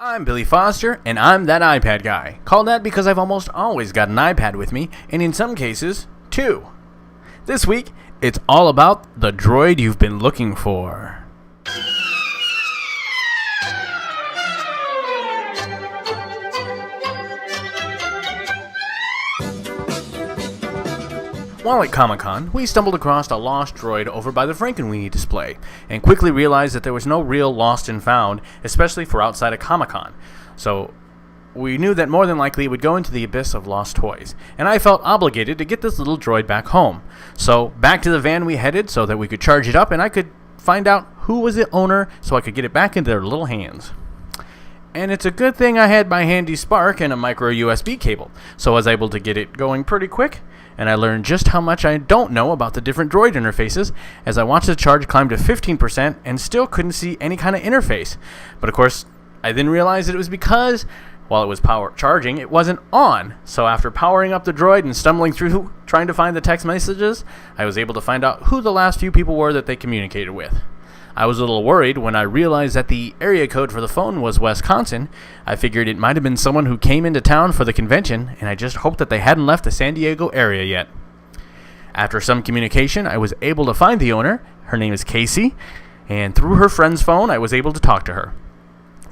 I'm Bily Foster, and I'm that iPad guy. Called that because I've almost always got an iPad with me, and in some cases, two. This week, it's all about the droid you've been looking for. While at Comic-Con, we stumbled across a lost droid over by the Franken-weenie display, and quickly realized that there was no real lost and found, especially for outside of Comic-Con. So we knew that more than likely it would go into the abyss of lost toys, and I felt obligated to get this little droid back home. So back to the van we headed so that we could charge it up and I could find out who was the owner so I could get it back into their little hands. And it's a good thing I had my handy Sparq and a micro USB cable, so I was able to get it going pretty quick, and I learned just how much I don't know about the different droid interfaces as I watched the charge climb to 15% and still couldn't see any kind of interface. But of course, I then realized that it was because while it was charging, it wasn't on. So after powering up the droid and stumbling through trying to find the text messages, I was able to find out who the last few people were that they communicated with. I was a little worried when I realized that the area code for the phone was Wisconsin. I figured it might have been someone who came into town for the convention, and I just hoped that they hadn't left the San Diego area yet. After some communication, I was able to find the owner. Her name is Casey, and through her friend's phone, I was able to talk to her.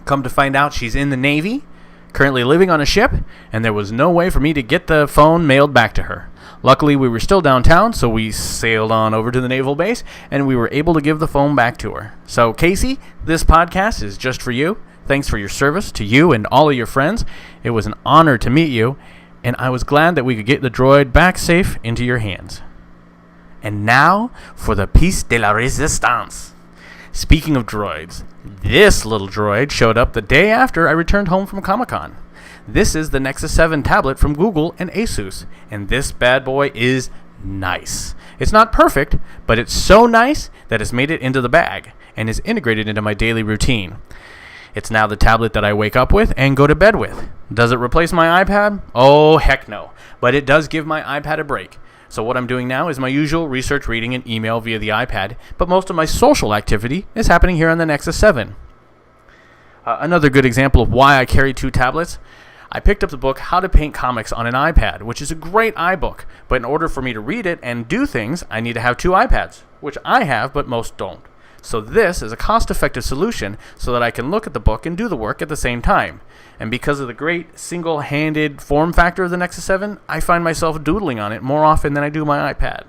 Come to find out, she's in the Navy, currently living on a ship, and there was no way for me to get the phone mailed back to her. Luckily, we were still downtown, so we sailed on over to the naval base, and we were able to give the phone back to her. So, Casey, this podcast is just for you. Thanks for your service to you and all of your friends. It was an honor to meet you, and I was glad that we could get the droid back safe into your hands. And now, for the piece de la resistance. Speaking of droids, this little droid showed up the day after I returned home from Comic-Con. This is the Nexus 7 tablet from Google and Asus, and this bad boy is nice. It's not perfect, but it's so nice that it's made it into the bag and is integrated into my daily routine. It's now the tablet that I wake up with and go to bed with. Does it replace my iPad? Oh, heck no. But it does give my iPad a break. So what I'm doing now is my usual research, reading, and email via the iPad, but most of my social activity is happening here on the Nexus 7. Another good example of why I carry two tablets, I picked up the book How to Paint Comics on an iPad, which is a great iBook, but in order for me to read it and do things, I need to have two iPads, which I have, but most don't. So this is a cost-effective solution so that I can look at the book and do the work at the same time. And because of the great single-handed form factor of the Nexus 7, I find myself doodling on it more often than I do my iPad.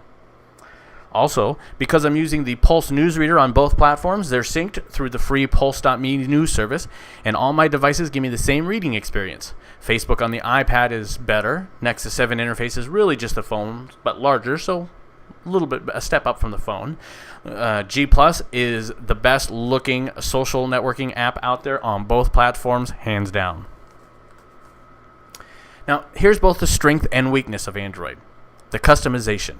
Also, because I'm using the Pulse newsreader on both platforms, they're synced through the free Pulse.me news service, and all my devices give me the same reading experience. Facebook on the iPad is better. Nexus 7 interface is really just the phone, but larger, so a step up from the phone. G Plus is the best looking social networking app out there on both platforms, hands down. Now, here's both the strength and weakness of Android. The customization.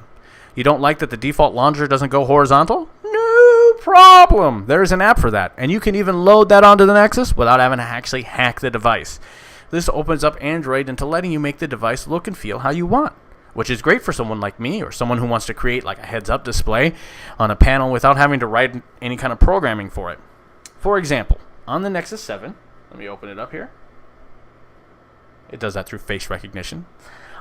You don't like that the default launcher doesn't go horizontal? No problem. There's an app for that, and you can even load that onto the Nexus without having to actually hack the device. This opens up Android into letting you make the device look and feel how you want, which is great for someone like me or someone who wants to create like a heads-up display on a panel without having to write any kind of programming for it. For example, on the Nexus 7, let me open it up here. It does that through face recognition.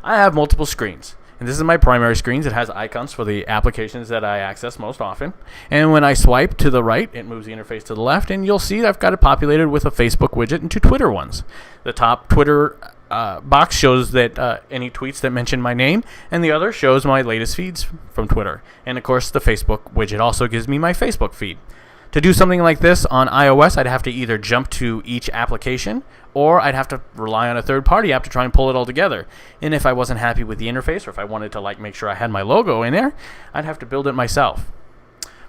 I have multiple screens. And this is my primary screen. It has icons for the applications that I access most often. And when I swipe to the right, it moves the interface to the left. And you'll see that I've got it populated with a Facebook widget and two Twitter ones. The top Twitter box shows that any tweets that mention my name. And the other shows my latest feeds from Twitter. And, of course, the Facebook widget also gives me my Facebook feed. To do something like this on iOS, I'd have to either jump to each application or I'd have to rely on a third-party app to try and pull it all together. And if I wasn't happy with the interface or if I wanted to make sure I had my logo in there, I'd have to build it myself.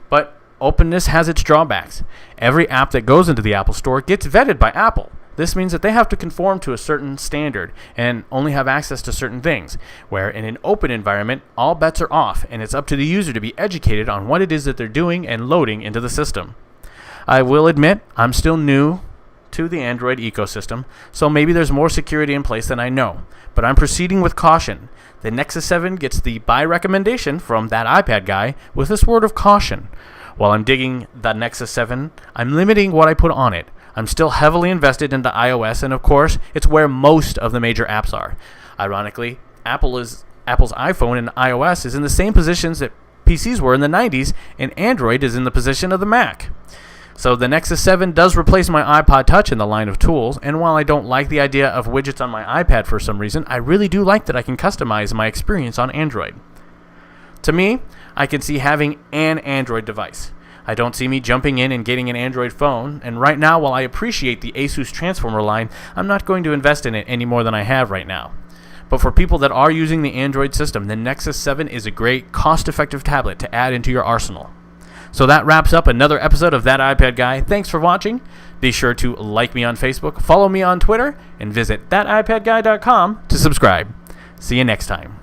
But openness has its drawbacks. Every app that goes into the Apple Store gets vetted by Apple. This means that they have to conform to a certain standard and only have access to certain things, where in an open environment, all bets are off, and it's up to the user to be educated on what it is that they're doing and loading into the system. I will admit, I'm still new to the Android ecosystem, so maybe there's more security in place than I know, but I'm proceeding with caution. The Nexus 7 gets the buy recommendation from that iPad guy with this word of caution. While I'm digging the Nexus 7, I'm limiting what I put on it. I'm still heavily invested into iOS, and of course, it's where most of the major apps are. Ironically, Apple's iPhone and iOS is in the same positions that PCs were in the 90s, and Android is in the position of the Mac. So the Nexus 7 does replace my iPod Touch in the line of tools, and while I don't like the idea of widgets on my iPad for some reason, I really do like that I can customize my experience on Android. To me, I can see having an Android device. I don't see me jumping in and getting an Android phone, and right now, while I appreciate the Asus Transformer line, I'm not going to invest in it any more than I have right now. But for people that are using the Android system, the Nexus 7 is a great, cost-effective tablet to add into your arsenal. So that wraps up another episode of That iPad Guy. Thanks for watching. Be sure to like me on Facebook, follow me on Twitter, and visit thatipadguy.com to subscribe. See you next time.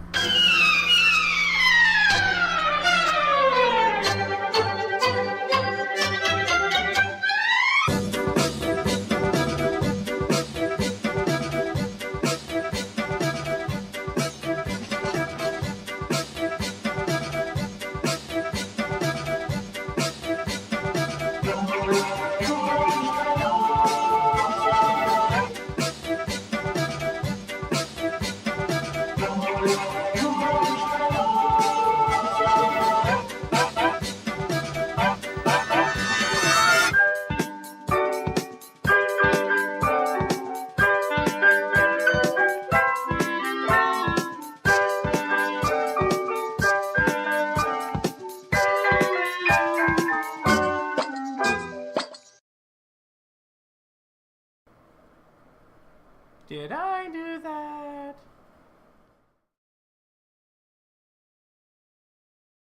Did I do that?